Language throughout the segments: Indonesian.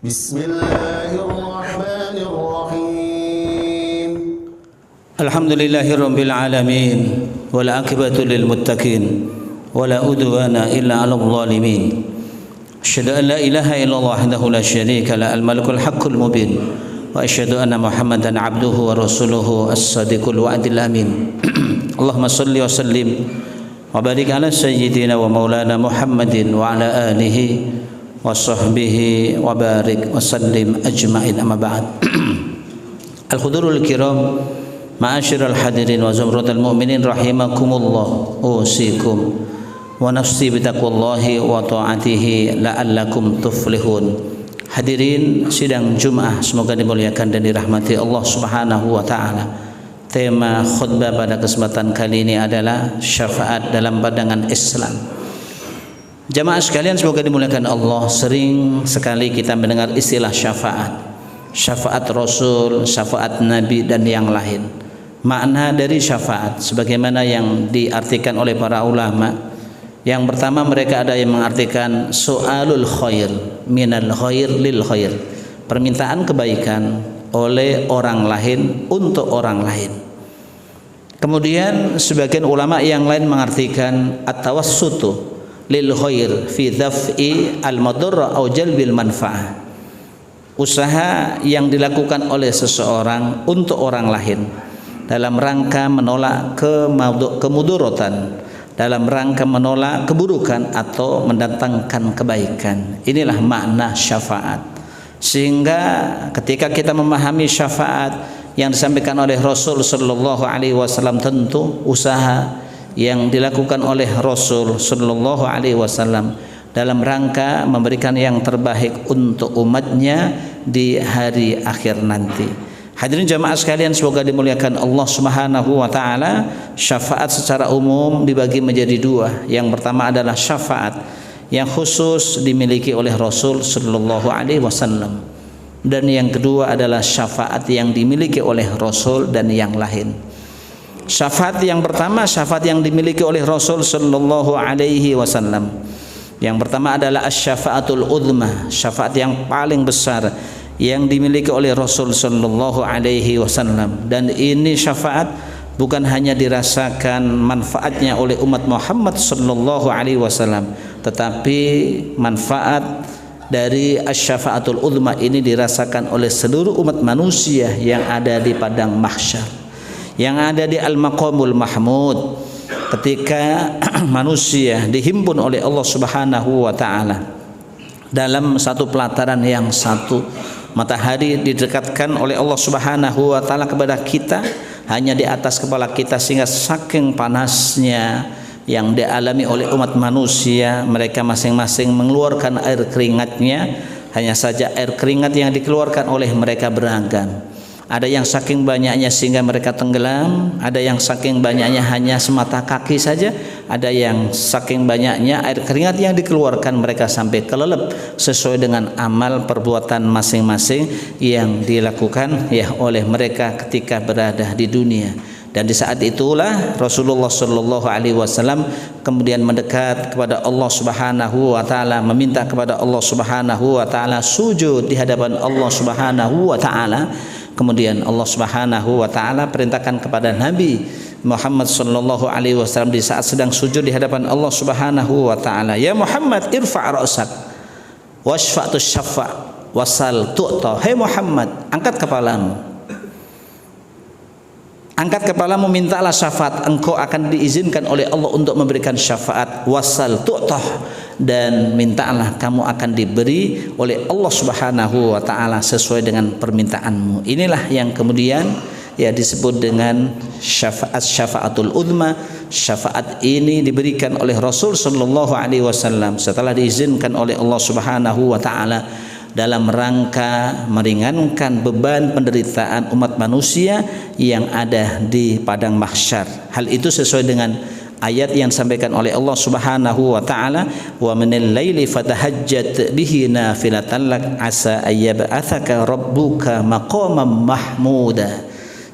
Bismillahirrahmanirrahim. Alhamdulillahirabbil alamin wal aqibatu lil muttaqin wala udwana illa 'alal zalimin. Asyhadu an la ilaha illallah wahdahu la syarika la al malikul haqqul mubin wa asyhadu anna Muhammadan 'abduhu wa rasuluhu as-sadiqul wa'dil amin. Allahumma shalli wa sallim wa barik ala sayyidina wa maulana Muhammadin wa ala alihi wa sahbihi wa barik wa sallim ajma'in, amma ba'd. Al-hudurul kiram, ma'asyiral hadirin wa zumratul mu'minin rahimakumullah, usikum wa nafsi bitaqwallahi wa ta'atihi la'allakum tuflihun. Hadirin sidang Jumat, semoga dimuliakan dan dirahmati Allah Subhanahu wa taala. Tema khutbah pada kesempatan kali ini adalah syafaat dalam pandangan Islam. Jamaah sekalian, semoga dimuliakan Allah. Sering sekali kita mendengar istilah syafaat, syafaat Rasul, syafaat Nabi dan yang lain. Makna dari syafaat sebagaimana yang diartikan oleh para ulama. Yang pertama, mereka ada yang mengartikan soalul khair minal khair lil khair, permintaan kebaikan oleh orang lain untuk orang lain. Kemudian sebagian ulama yang lain mengartikan at-tawassutu lil khair fi daf'i al-madarra aw jalbil manfaah, usaha yang dilakukan oleh seseorang untuk orang lain dalam rangka menolak kemudaratan, dalam rangka menolak keburukan atau mendatangkan kebaikan. Inilah makna syafaat. Sehingga ketika kita memahami syafaat yang disampaikan oleh Rasul sallallahu alaihi wasallam, tentu usaha yang dilakukan oleh Rasul sallallahu alaihi wasallam dalam rangka memberikan yang terbaik untuk umatnya di hari akhir nanti. Hadirin jamaah sekalian, semoga dimuliakan Allah Subhanahu wa taala. Syafaat secara umum dibagi menjadi dua. Yang pertama adalah syafaat yang khusus dimiliki oleh Rasul sallallahu alaihi wasallam, dan yang kedua adalah syafaat yang dimiliki oleh Rasul dan yang lain. Syafaat yang pertama, syafaat yang dimiliki oleh Rasul sallallahu alaihi wasallam. Yang pertama adalah asy-syafaatul uzma, syafaat yang paling besar yang dimiliki oleh Rasul sallallahu alaihi wasallam. Dan ini syafaat bukan hanya dirasakan manfaatnya oleh umat Muhammad sallallahu alaihi wasallam, tetapi manfaat dari asy-syafaatul uzma ini dirasakan oleh seluruh umat manusia yang ada di padang mahsyar, yang ada di al-maqamul mahmud, ketika manusia dihimpun oleh Allah Subhanahu wa taala dalam satu pelataran yang satu. Matahari didekatkan oleh Allah Subhanahu wa taala kepada kita hanya di atas kepala kita, sehingga saking panasnya yang dialami oleh umat manusia, mereka masing-masing mengeluarkan air keringatnya. Hanya saja air keringat yang dikeluarkan oleh mereka beragam. Ada yang saking banyaknya sehingga mereka tenggelam, ada yang saking banyaknya hanya semata kaki saja, ada yang saking banyaknya air keringat yang dikeluarkan mereka sampai kelelep sesuai dengan amal perbuatan masing-masing yang dilakukan oleh mereka ketika berada di dunia. Dan di saat itulah Rasulullah sallallahu alaihi wasallam kemudian mendekat kepada Allah Subhanahu wa taala, meminta kepada Allah Subhanahu wa taala, sujud di hadapan Allah Subhanahu wa taala. Kemudian Allah Subhanahu wa taala perintahkan kepada Nabi Muhammad sallallahu alaihi wasallam di saat sedang sujud di hadapan Allah Subhanahu wa taala, ya Muhammad irfa' ra'sak washfa'tu syafa' wasal tu'ta. Hai Muhammad, angkat kepalamu, angkat kepalamu, mintalah syafaat, engkau akan diizinkan oleh Allah untuk memberikan syafaat. Wasal tu'tah, dan mintalah, kamu akan diberi oleh Allah Subhanahu wa taala sesuai dengan permintaanmu. Inilah yang kemudian disebut dengan syafaatul uzma. Syafaat ini diberikan oleh Rasul sallallahu alaihi wasallam setelah diizinkan oleh Allah Subhanahu wa taala dalam rangka meringankan beban penderitaan umat manusia yang ada di padang mahsyar. Hal itu sesuai dengan ayat yang disampaikan oleh Allah Subhanahu wa taala, wa minal laili fatahajjat bihi nafilatan lak asa ayyab'atsaka rabbuka maqaman mahmuda.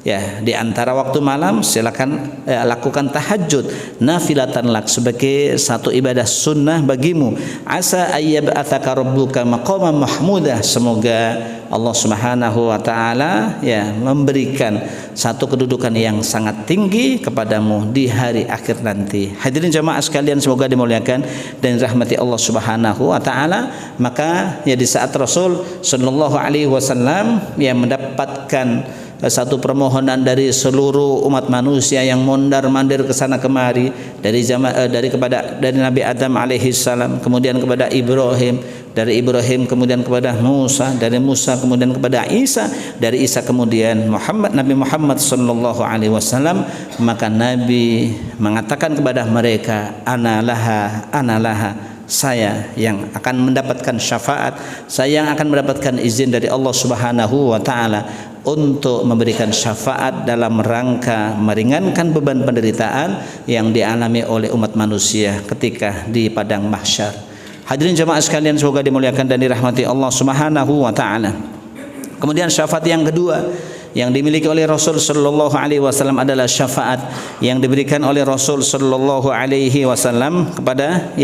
Ya, di antara waktu malam silakan lakukan tahajud nafilatan lak sebagai satu ibadah sunnah bagimu. Asa ayyab'atsaka rabbuka maqaman mahmudah. Semoga Allah Subhanahu wa taala ya memberikan satu kedudukan yang sangat tinggi kepadamu di hari akhir nanti. Hadirin jamaah sekalian, semoga dimuliakan dan dirahmati Allah Subhanahu wa taala. Maka ya di saat Rasul sallallahu alaihi wasallam yang mendapatkan satu permohonan dari seluruh umat manusia yang mondar-mandir ke sana kemari dari Nabi Adam alaihi salam, kemudian kepada Ibrahim, dari Ibrahim kemudian kepada Musa, dari Musa kemudian kepada Isa, dari Isa kemudian Nabi Muhammad sallallahu alaihi wasallam. Maka Nabi mengatakan kepada mereka, analaha, saya yang akan mendapatkan syafaat, saya yang akan mendapatkan izin dari Allah Subhanahu wa taala untuk memberikan syafaat dalam rangka meringankan beban penderitaan yang dialami oleh umat manusia ketika di padang mahsyar. Hadirin jemaah sekalian, semoga dimuliakan dan dirahmati Allah Subhanahu wa taala. Kemudian syafaat yang kedua yang dimiliki oleh Rasul sallallahu alaihi wasallam adalah syafaat yang diberikan oleh Rasul sallallahu alaihi wasallam kepada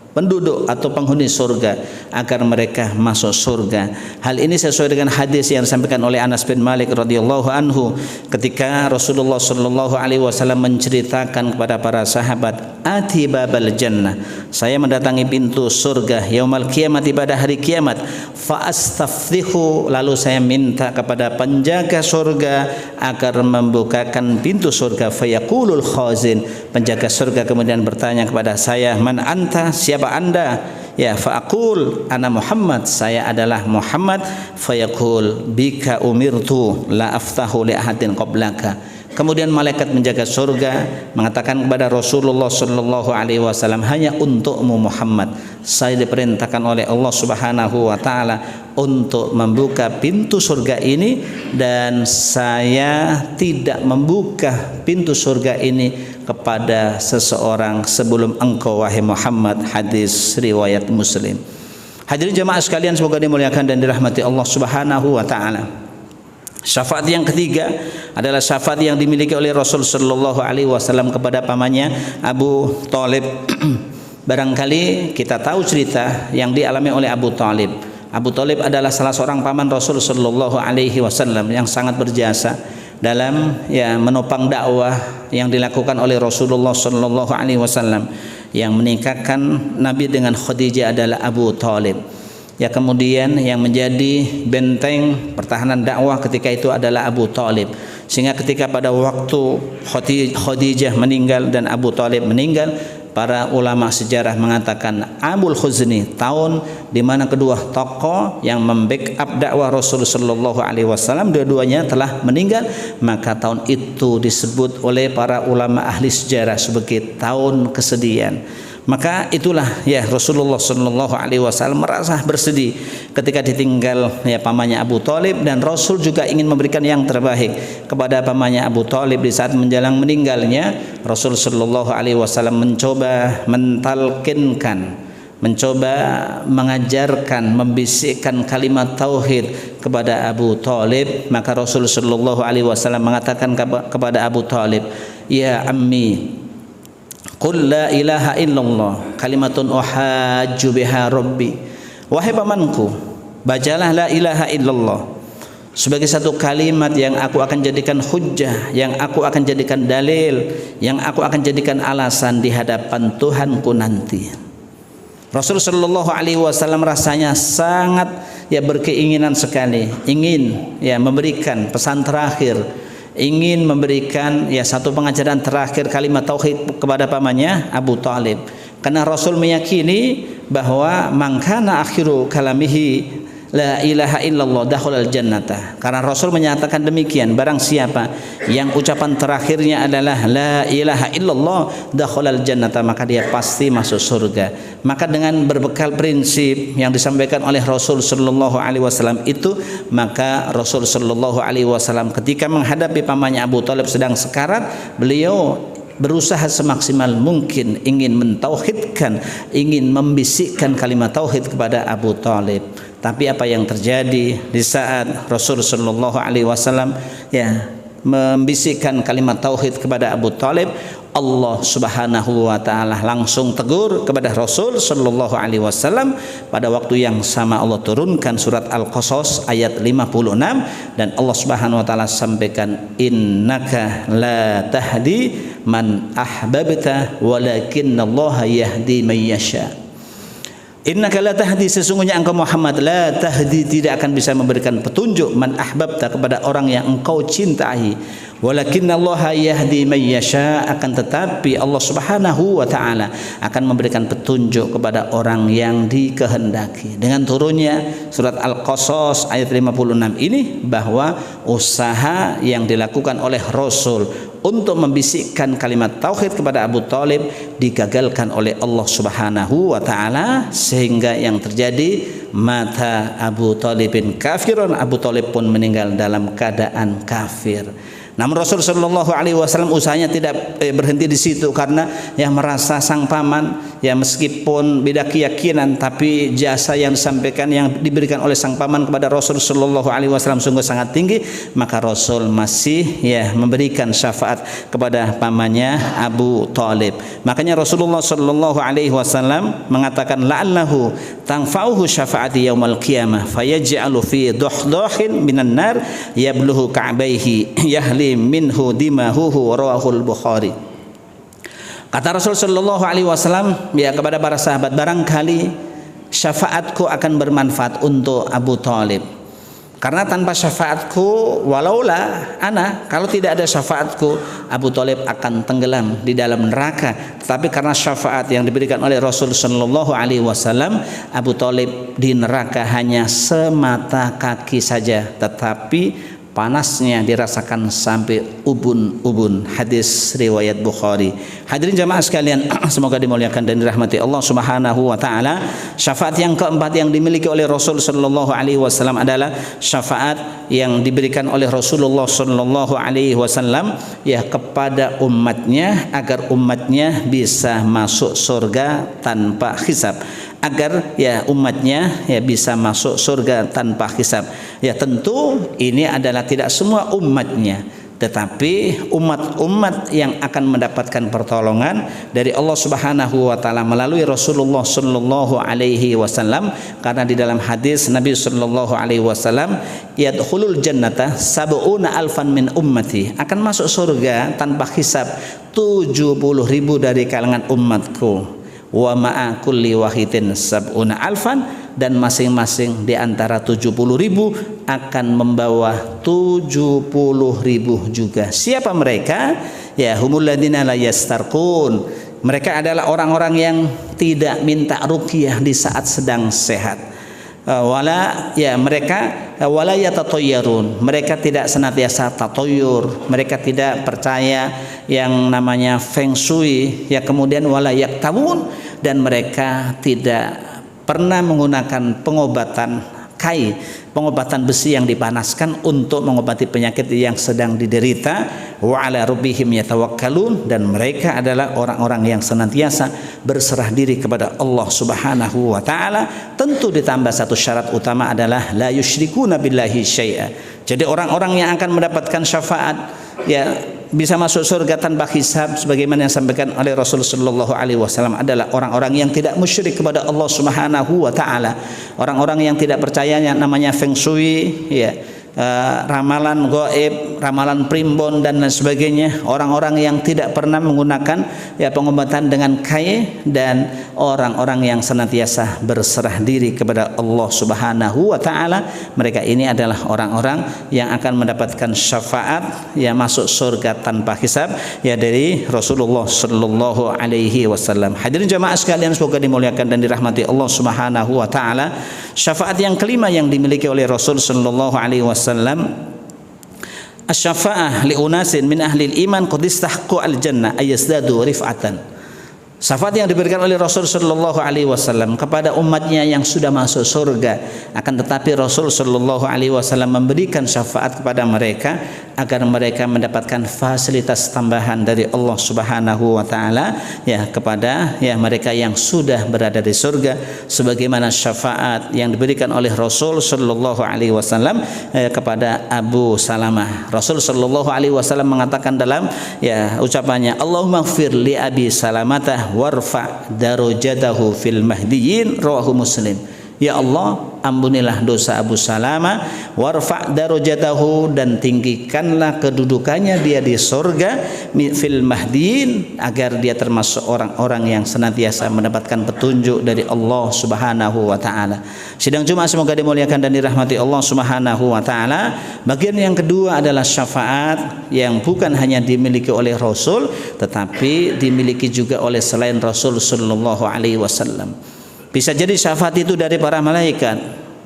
penduduk atau penghuni surga agar mereka masuk surga. Hal ini sesuai dengan hadis yang disampaikan oleh Anas bin Malik radhiyallahu anhu ketika Rasulullah sallallahu alaihi wasallam menceritakan kepada para sahabat, ati babal jannah, saya mendatangi pintu surga yaumal kiamati, pada hari kiamat, fa astaftihu, lalu saya minta kepada penjaga surga agar membukakan pintu surga. Fayaqulul khazin, penjaga surga kemudian bertanya kepada saya, man anta, siapa anda? Ya, faqul ana Muhammad, saya adalah Muhammad. Fayaqul bika umirtu la aftahu li ahadin qablaka. Kemudian malaikat menjaga surga mengatakan kepada Rasulullah sallallahu alaihi wasallam, hanya untukmu Muhammad, saya diperintahkan oleh Allah Subhanahu wa taala untuk membuka pintu surga ini, dan saya tidak membuka pintu surga ini kepada seseorang sebelum engkau wahai Muhammad. Hadis riwayat Muslim. Hadirin jemaah sekalian, semoga dimuliakan dan dirahmati Allah Subhanahu wa taala. Syafaat yang ketiga adalah syafaat yang dimiliki oleh Rasul sallallahu alaihi wasallam kepada pamannya Abu Thalib. Barangkali kita tahu cerita yang dialami oleh Abu Thalib. Abu Thalib adalah salah seorang paman Rasul sallallahu alaihi wasallam yang sangat berjasa dalam menopang dakwah yang dilakukan oleh Rasulullah sallallahu alaihi wasallam. Yang menikahkan Nabi dengan Khadijah adalah Abu Thalib. Kemudian yang menjadi benteng pertahanan dakwah ketika itu adalah Abu Thalib. Sehingga ketika pada waktu Khadijah meninggal dan Abu Thalib meninggal, para ulama sejarah mengatakan Amul Huzni, tahun di mana kedua tokoh yang membackup dakwah Rasulullah sallallahu alaihi wasallam dua-duanya telah meninggal, maka tahun itu disebut oleh para ulama ahli sejarah sebagai tahun kesedihan. Maka itulah Rasulullah sallallahu alaihi wasallam merasa bersedih ketika ditinggal pamannya Abu Thalib, dan Rasul juga ingin memberikan yang terbaik kepada pamannya Abu Thalib. Di saat menjelang meninggalnya, Rasul sallallahu alaihi wasallam mencoba mentalkinkan, mencoba mengajarkan, membisikkan kalimat tauhid kepada Abu Thalib. Maka Rasul sallallahu alaihi wasallam mengatakan kepada Abu Thalib, ya ammi, qul la ilaha illallah kalimatun uhajju biha rabbi. Wahai pamanku, bacalah la ilaha illallah sebagai satu kalimat yang aku akan jadikan hujjah, yang aku akan jadikan dalil, yang aku akan jadikan alasan di hadapan Tuhanku nanti. Rasul sallallahu alaihi wasallam rasanya sangat berkeinginan sekali, ingin memberikan pesan terakhir, ingin memberikan satu pengajaran terakhir kalimat tauhid kepada pamannya Abu Thalib. Karena Rasul meyakini bahwa mangkana akhiru kalamihi la ilaha illallah dakhalal jannata. Karena Rasul menyatakan demikian, barang siapa yang ucapan terakhirnya adalah la ilaha illallah dakhalal jannata, maka dia pasti masuk surga. Maka dengan berbekal prinsip yang disampaikan oleh Rasul sallallahu alaihi wasallam itu, maka Rasul sallallahu alaihi wasallam ketika menghadapi pamannya Abu Thalib sedang sekarat, beliau berusaha semaksimal mungkin ingin mentauhidkan, ingin membisikkan kalimat tauhid kepada Abu Thalib. Tapi apa yang terjadi di saat Rasul sallallahu alaihi wasallam membisikkan kalimat tauhid kepada Abu Thalib, Allah Subhanahu wa taala langsung tegur kepada Rasul sallallahu alaihi wasallam. Pada waktu yang sama Allah turunkan surat Al-Qasas ayat 56 dan Allah Subhanahu wa taala sampaikan, innaka la tahdi man ahbabta walakinnallaha yahdi man yasha. Innaka la tahdi, sesungguhnya engkau Muhammad, la tahdi, tidak akan bisa memberikan petunjuk, man ahbabta, kepada orang yang engkau cintai, walakinnallaha yahdi man yasha, akan tetapi Allah Subhanahu wa taala akan memberikan petunjuk kepada orang yang dikehendaki. Dengan turunnya surat Al-Qasas ayat 56 ini, bahwa usaha yang dilakukan oleh Rasul untuk membisikkan kalimat tauhid kepada Abu Thalib digagalkan oleh Allah Subhanahu wa taala, sehingga yang terjadi mata Abu Thalibin kafirun, Abu Thalib pun meninggal dalam keadaan kafir. Namun Rasul sallallahu alaihi wasallam usahanya tidak berhenti di situ, karena yang merasa sang paman ya meskipun beda keyakinan, tapi jasa yang disampaikan yang diberikan oleh sang paman kepada Rasul sallallahu alaihi wasallam sungguh sangat tinggi, maka Rasul masih ya memberikan syafaat kepada pamannya Abu Thalib. Makanya Rasulullah sallallahu alaihi wasallam mengatakan, la'allahu tanfa'uhu syafaati yaumal qiyamah fayaj'alu fi duhdahin minan nar yabluhu ka'baihi yahli minhu dimahuhu, rawahul Bukhari. Kata Rasul sallallahu alaihi wasallam ya kepada para sahabat, barangkali syafaatku akan bermanfaat untuk Abu Thalib, karena tanpa syafaatku, walaula ana, kalau tidak ada syafaatku, Abu Thalib akan tenggelam di dalam neraka. Tetapi karena syafaat yang diberikan oleh Rasul sallallahu alaihi wasallam, Abu Thalib di neraka hanya semata kaki saja, tetapi panasnya dirasakan sampai ubun-ubun. Hadis riwayat Bukhari. Hadirin jamaah sekalian, semoga dimuliakan dan dirahmati Allah Subhanahu wa taala. Syafaat yang keempat yang dimiliki oleh Rasul sallallahu alaihi wasallam adalah syafaat yang diberikan oleh Rasulullah sallallahu alaihi wasallam ya kepada umatnya, agar umatnya bisa masuk surga tanpa hisab, agar ya umatnya ya bisa masuk surga tanpa hisab. Ya tentu ini adalah tidak semua umatnya, tetapi umat-umat yang akan mendapatkan pertolongan dari Allah Subhanahu wa taala melalui Rasulullah sallallahu alaihi wasallam, karena di dalam hadis Nabi sallallahu alaihi wasallam, yadkhulul jannata sab'una alfan min ummati, akan masuk surga tanpa hisab 70.000 dari kalangan umatku, wa ma'a kulli wahidin sab'una alfan, dan masing-masing di antara 70.000 akan membawa 70.000 juga. Siapa mereka? Ya humul ladina la yastarqun. Mereka adalah orang-orang yang tidak minta ruqyah di saat sedang sehat. Wala ya mereka wala yatatayyarun. Mereka tidak senantiasa tatoyur, mereka tidak percaya yang namanya feng shui, ya kemudian wala yaktawun, dan mereka tidak pernah menggunakan pengobatan kai, pengobatan besi yang dipanaskan untuk mengobati penyakit yang sedang diderita. Wa ala rabbihim yatawakkalun, dan mereka adalah orang-orang yang senantiasa berserah diri kepada Allah Subhanahu wa taala. Tentu ditambah satu syarat utama adalah la yusyrikuna billahi syai'a. Jadi orang-orang yang akan mendapatkan syafaat ya bisa masuk surga tanpa hisab, sebagaimana yang disampaikan oleh Rasulullah sallallahu alaihi wasallam, adalah orang-orang yang tidak musyrik kepada Allah Subhanahu wa taala, orang-orang yang tidak percaya yang namanya feng shui, ya ramalan gaib, ramalan primbon dan lain sebagainya, orang-orang yang tidak pernah menggunakan ya pengobatan dengan kai, dan orang-orang yang senantiasa berserah diri kepada Allah Subhanahu wa taala. Mereka ini adalah orang-orang yang akan mendapatkan syafaat ya masuk surga tanpa hisab ya dari Rasulullah sallallahu alaihi wasallam. Hadirin jamaah sekalian, semoga dimuliakan dan dirahmati Allah Subhanahu wa taala. Syafaat yang kelima yang dimiliki oleh Rasul sallallahu alaihi wasallam, asy-syafa'ah li unasin min ahli iman qad istahaqqu al-jannah ayazdadu rif'atan. Syafaat yang diberikan oleh Rasul Shallallahu Alaihi Wasallam kepada umatnya yang sudah masuk surga, akan tetapi Rasul Shallallahu Alaihi Wasallam memberikan syafaat kepada mereka agar mereka mendapatkan fasilitas tambahan dari Allah Subhanahu Wa Taala, ya, kepada ya mereka yang sudah berada di surga, sebagaimana syafaat yang diberikan oleh Rasul Shallallahu Alaihi Wasallam kepada Abu Salamah. Rasul Shallallahu Alaihi Wasallam mengatakan dalam ya ucapannya, Allahumma ighfir li Abi Salamah warfa darajatahu fil mahdiyin, rawahu Muslim. Ya Allah, ampunilah dosa Abu Salamah, warfa darajatahu, dan tinggikanlah kedudukannya dia di surga, fil mahdiyin, agar dia termasuk orang-orang yang senantiasa mendapatkan petunjuk dari Allah Subhanahu wa taala. Sidang Jumat semoga dimuliakan dan dirahmati Allah Subhanahu wa taala. Bagian yang kedua adalah syafaat yang bukan hanya dimiliki oleh Rasul tetapi dimiliki juga oleh selain Rasul sallallahu alaihi wasallam. Bisa jadi syafaat itu dari para malaikat,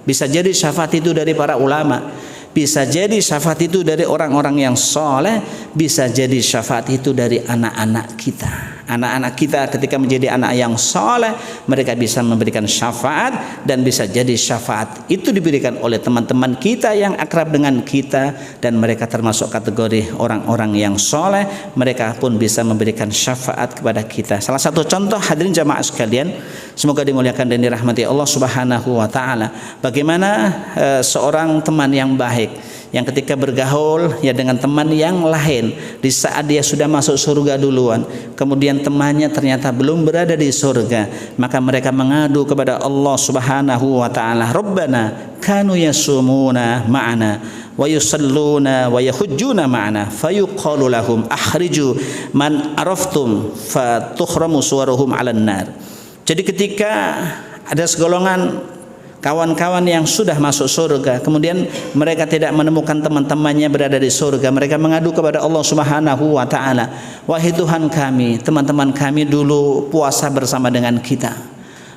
bisa jadi syafaat itu dari para ulama, bisa jadi syafaat itu dari orang-orang yang soleh, bisa jadi syafaat itu dari anak-anak kita. Anak-anak kita ketika menjadi anak yang soleh, mereka bisa memberikan syafaat, dan bisa jadi syafaat itu diberikan oleh teman-teman kita yang akrab dengan kita, dan mereka termasuk kategori orang-orang yang soleh, mereka pun bisa memberikan syafaat kepada kita. Salah satu contoh, hadirin jamaah sekalian, semoga dimuliakan dan dirahmati Allah Subhanahu wa taala, bagaimana seorang teman yang baik yang ketika bergaul ya dengan teman yang lain, di saat dia sudah masuk surga duluan, kemudian temannya ternyata belum berada di surga, maka mereka mengadu kepada Allah Subhanahu wa taala, Rabbana kanu yasumuna ma'ana wa yusalluna wa yahujjuna ma'ana fayuqalu lahum akhriju man araftum fatuhramu suwaruhum 'alan nar. Jadi ketika ada segolongan kawan-kawan yang sudah masuk surga, kemudian mereka tidak menemukan teman-temannya berada di surga, mereka mengadu kepada Allah Subhanahu wa taala, wahai Tuhan kami, teman-teman kami dulu puasa bersama dengan kita,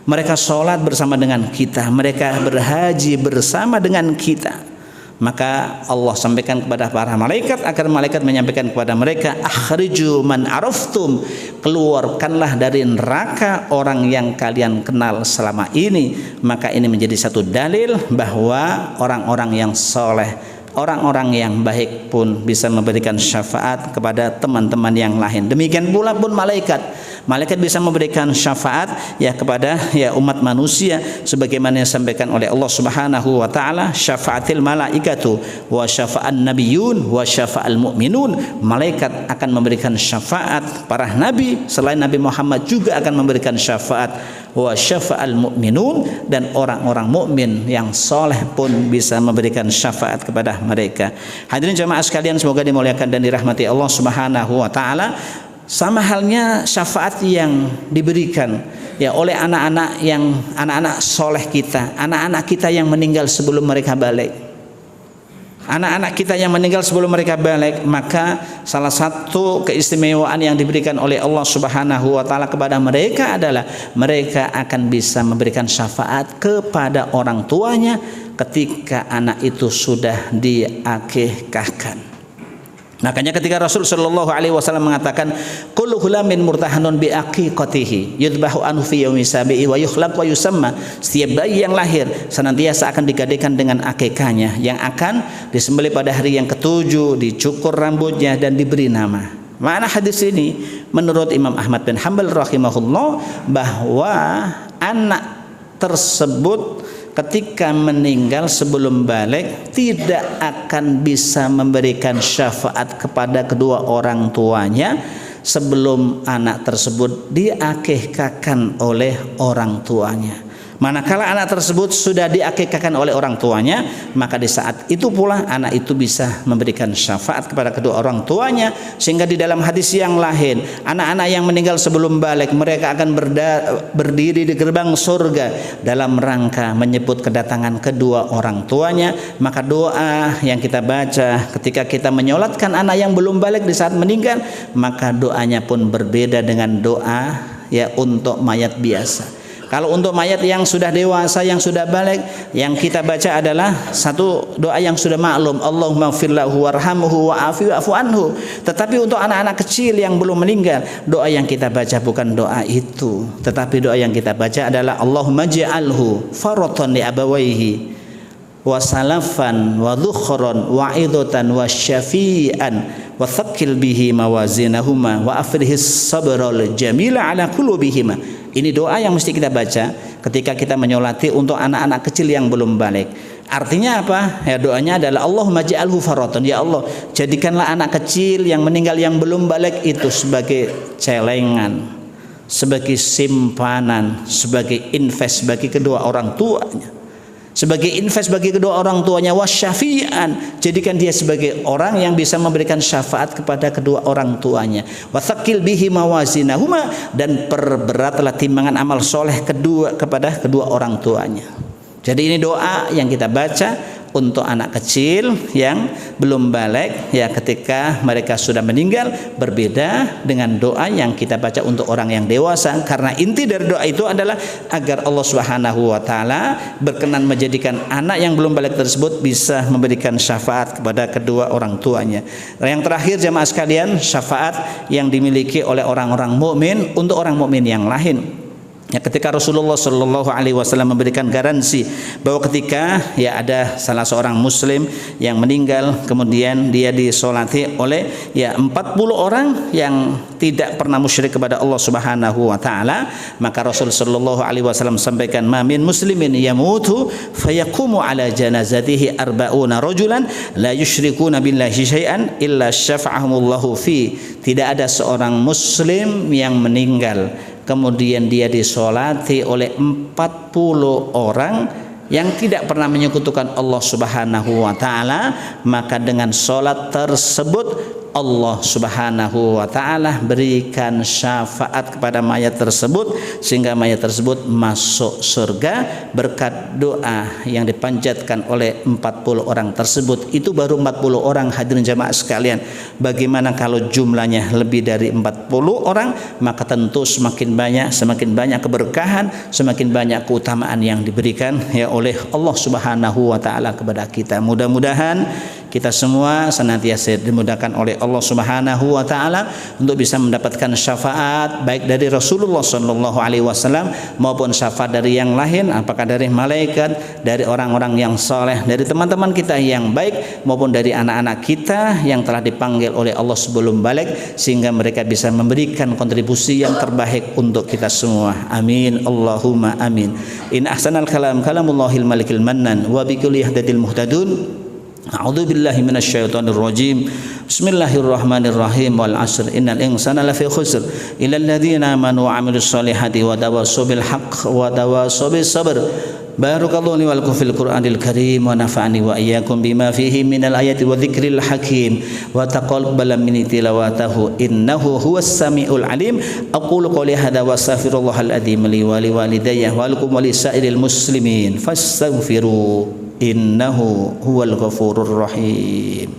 mereka sholat bersama dengan kita, mereka berhaji bersama dengan kita. Maka Allah sampaikan kepada para malaikat agar malaikat menyampaikan kepada mereka, akhriju man araftum, keluarkanlah dari neraka orang yang kalian kenal selama ini. Maka ini menjadi satu dalil bahwa orang-orang yang soleh, orang-orang yang baik pun bisa memberikan syafaat kepada teman-teman yang lain. Demikian pula pun malaikat bisa memberikan syafaat ya kepada ya umat manusia, sebagaimana yang disampaikan oleh Allah Subhanahu wa taala, syafaatil malaikatu wa syafa'an nabiyyun wa syafa'al mu'minun. Malaikat akan memberikan syafaat, para nabi selain Nabi Muhammad juga akan memberikan syafaat, wa syafa'al mu'minun, dan orang-orang mukmin yang soleh pun bisa memberikan syafaat kepada mereka. Hadirin jamaah sekalian semoga dimuliakan dan dirahmati Allah Subhanahu wa taala. Sama halnya syafaat yang diberikan ya oleh anak-anak soleh kita, anak-anak kita yang meninggal sebelum mereka balik. Anak-anak kita yang meninggal sebelum mereka balik, maka salah satu keistimewaan yang diberikan oleh Allah Subhanahu wa taala kepada mereka adalah mereka akan bisa memberikan syafaat kepada orang tuanya ketika anak itu sudah diakikahkan. Makanya ketika Rasul sallallahu alaihi wasallam mengatakan, kullu hulamin murtahanun bi aqiqatihi yudbahu anhu fi yaumi sabi'i wa yukhlaq wa yusamma, setiap bayi yang lahir senantiasa akan digadekan dengan akikahnya yang akan disembelih pada hari yang ketujuh, dicukur rambutnya dan diberi nama. Makna hadis ini menurut Imam Ahmad bin Hanbal rahimahullah bahwa anak tersebut ketika meninggal sebelum balik tidak akan bisa memberikan syafaat kepada kedua orang tuanya sebelum anak tersebut diakikahkan oleh orang tuanya. Manakala anak tersebut sudah diakikahkan oleh orang tuanya, maka di saat itu pula anak itu bisa memberikan syafaat kepada kedua orang tuanya, sehingga di dalam hadis yang lain, anak-anak yang meninggal sebelum balik mereka akan berdiri di gerbang surga dalam rangka menyebut kedatangan kedua orang tuanya. Maka doa yang kita baca ketika kita menyolatkan anak yang belum balik di saat meninggal, maka doanya pun berbeda dengan doa ya untuk mayat biasa. Kalau untuk mayat yang sudah dewasa, yang sudah balik, yang kita baca adalah satu doa yang sudah maklum, Allahumma firlahu warhamhu wa'afu anhu. Tetapi untuk anak-anak kecil yang belum meninggal, doa yang kita baca bukan doa itu, tetapi doa yang kita baca adalah Allahumma ja'alhu faratan li abawaihi wa salafan wa dhukhran wa idatan wa syafi'an wa thaqqil bihi mawazinahuma wa afrihis sabral jamila ala qulubihima. Ini doa yang mesti kita baca ketika kita menyolati untuk anak-anak kecil yang belum balik. Artinya apa? Ya, doanya adalah Allahumma ja'alhu faratan, ya Allah jadikanlah anak kecil yang meninggal yang belum balik itu sebagai celengan, sebagai simpanan, sebagai invest bagi kedua orang tuanya, sebagai invest bagi kedua orang tuanya, wasyafi'an, jadikan dia sebagai orang yang bisa memberikan syafaat kepada kedua orang tuanya, wathaqil bihi mawazinahuma, dan perberatlah timbangan amal soleh kepada kedua orang tuanya. Jadi ini doa yang kita baca untuk anak kecil yang belum balik, ya, ketika mereka sudah meninggal, berbeda dengan doa yang kita baca untuk orang yang dewasa, karena inti dari doa itu adalah agar Allah Subhanahu wa taala berkenan menjadikan anak yang belum balik tersebut bisa memberikan syafaat kepada kedua orang tuanya. Yang terakhir jamaah sekalian, syafaat yang dimiliki oleh orang-orang mukmin untuk orang mukmin yang lain. Ya, ketika Rasulullah Shallallahu Alaihi Wasallam memberikan garansi bahwa ketika ya ada salah seorang Muslim yang meninggal, kemudian dia disolati oleh 40 orang yang tidak pernah musyrik kepada Allah Subhanahu Wa Taala, maka Rasul Shallallahu Alaihi Wasallam sampaikan, mamin muslimin yamutu fayakumu ala janazatihi arba'una rajulan la yusyrikuna billahi syai'an illa syafa'ahumullahu fi. Tidak ada seorang Muslim yang meninggal kemudian dia disolati oleh 40 orang yang tidak pernah menyekutukan Allah Subhanahu wa taala, maka dengan solat tersebut Allah Subhanahu wa taala berikan syafaat kepada mayat tersebut sehingga mayat tersebut masuk surga berkat doa yang dipanjatkan oleh 40 orang tersebut. Itu baru 40 orang, hadirin jamaah sekalian. Bagaimana kalau jumlahnya lebih dari 40 orang, maka tentu semakin banyak keberkahan, semakin banyak keutamaan yang diberikan ya oleh Allah Subhanahu wa taala kepada kita. Mudah-mudahan kita semua senantiasa dimudahkan oleh Allah Subhanahu wa taala untuk bisa mendapatkan syafaat baik dari Rasulullah sallallahu alaihi wasallam maupun syafaat dari yang lain, apakah dari malaikat, dari orang-orang yang saleh, dari teman-teman kita yang baik maupun dari anak-anak kita yang telah dipanggil oleh Allah sebelum balik, sehingga mereka bisa memberikan kontribusi yang terbaik untuk kita semua. Amin Allahumma amin. In ahsanal kalam kalamullahil malikil mannan wa bikulli yahdadil muhtadun. A'udzu billahi minasyaitonir rajim. Bismillahirrahmanirrahim. Wal 'asr innal insana lafi khusr illa alladziina aamanu wa 'amilus solihati wa tawassaw bil haqq wa tawassaw bis sabr. Barakallahu li wa lakum fil Qur'anil Karim wa nafa'ani wa iyyakum bima fihi minal ayati wa dzikril hakim wa taqabbal minni tilawatahu innahu huwas samiul alim. Aqulu qouli hadza wa astaghfirullahal adzim li wa li walidayya wa lakum wa lisairil muslimin fastaghfiru innahu huwal ghafurur rahim.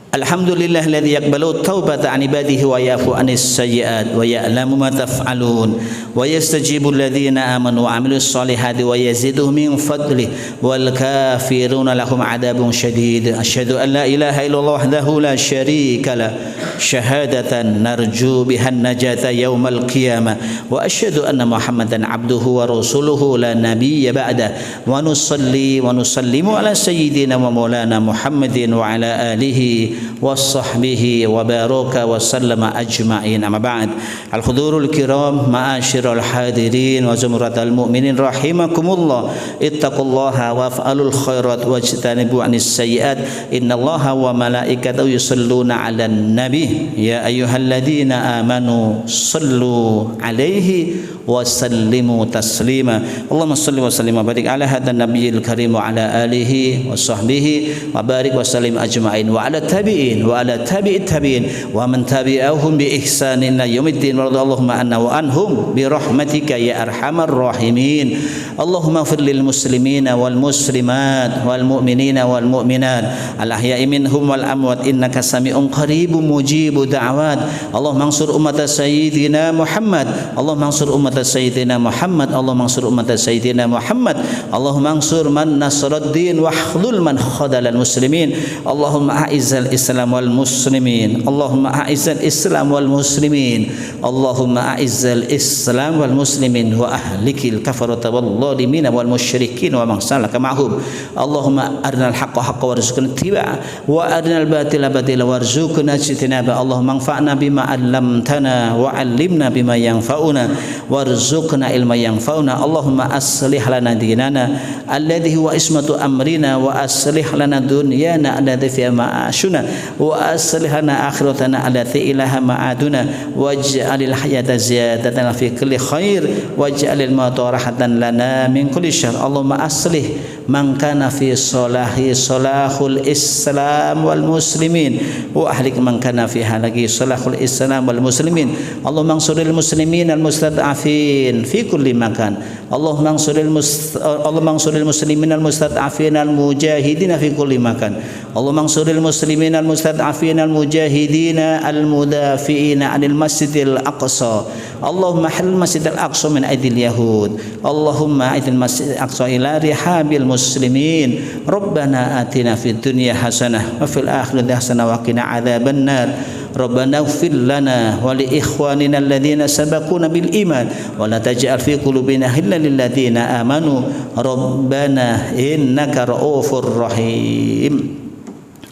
Alhamdulillahilladzi yaqbalu taubata an ibadihi wa yafu anis sayyi'at wa ya'lamu ma taf'alun wa yastajibu alladhina amanu wa 'amilus solihati wa yaziduhum min fadlihi wal kafiruna lahum 'adabun syadid. Asyhadu an la ilaha illallah wahdahu la syarika lah syahadatan narju bihan najata yaumal qiyamah wa asyhadu anna Muhammadan 'abduhu wa rasuluhu la nabiyya ba'da wa nusalli wa nusallimu ala sayyidina wa maulana Muhammadin wa ala alihi wa sahbihi wa baraka wa sallama ajma'in. Amma ba'd. Al-hudurul kiram, ma'asyiral hadirin wa zumratal mu'minin rahimakumullah. Ittaqullaha wa af'alul khairat wajtanibu 'anis sayyi'at. Innallaha wa malaikatahu yusalluna 'alan nabi ya ayyuhalladzina amanu sallu 'alaihi wa sallimu taslima. Allahumma shalli wa sallim wa barik ala hadan nabiyil karim wa ala alihi wa sahbihi wa barik wa sallim ajma'in wa ala tabi tabi'in wa ala tabi'it tabi'in wa man tabi'ahum bi ihsanin ila yaumiddin Allahumma anna wa anhum bi rahmatika ya arhamar rahimin. Allahumma ighfir lil muslimina wal muslimat wal mu'minina wal mu'minat al ahya'i minhum wal amwat innaka sami'un qaribun mujibu da'wat. Allahumma ansur ummata sayyidina Muhammad, Allahumma ansur ummata sayyidina Muhammad, Allahumma ansur ummata sayyidina Muhammad, Allahumma ansur man nasraddin wa khdhul man khadalal muslimin. Allahumma a'izzal islam wal muslimin, Allahumma a'izzal islam wal muslimin, Allahumma a'izzal islam wal muslimin wa ahlikil kafarata wal zalimin wal musyrikin wa man salaka ma'hum. Allahumma arinal haqqa haqqan warzuqna ittiba'ah wa arinal batila batila warzuqna ijtinaba. Allahumma anfa'na bima 'allamtana wa 'allimna bima yanfa'una warzuqna ilma yanfa'una. Allahumma aslih lana dinana alladhi huwa ismatu amrina wa aslih lana dunyana alladhi fiha ma'ashuna wa aslih lana akhiratana allati ilaha ma'aduna waj'alil hayata ziyadatan fi kulli khair waj'alil mauta rahatan lana min kulli syarr. Allahumma aslih man kana fi salahi salahul islam wal muslimin wa ahlik man kana fi halaki salahul islam wal muslimin. Allahumma ansuril muslimin al mustad'afin fi kulli makan. Allahumma ansuril muslimin al mustad'afin al mujahidin fi kulli makan. Allahumma ansuril muslimin al mustad'afin al mujahidin al mudafi'in anil masjidil aqsa. Allahumma hal masjidil aqsa min aidil yahud. Allahumma aidil masjidil aqsa ila rihabil muslimin. Rabbana atina fid dunya hasanah wa fil akhirati hasanah wa qina adzaban nar. Rabbana ighfir lana wa li ikhwanina alladhina sabaquna bil iman wa la taj'al fi qulubina ghillan lil ladzina amanu Rabbana innaka ra'ufur rahim.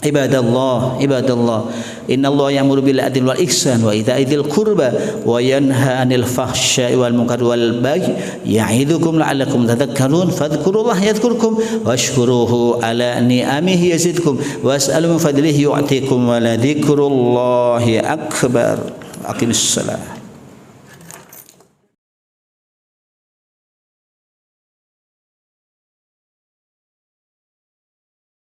Ibadallah, ibadallah, innallaha ya'muru bil adli wal ihsan wa ita'i dzil qurba wa yanha 'anil fahsya'i wal munkari wal baghi ya'idzukum la'allakum tadhakkarun fadhkurullaha yadhkurkum washkuruhu 'ala ni'amihi yazidkum was'alu min fadlihi yu'tikum wa la dzikrullahi akbar. Aqimissalah.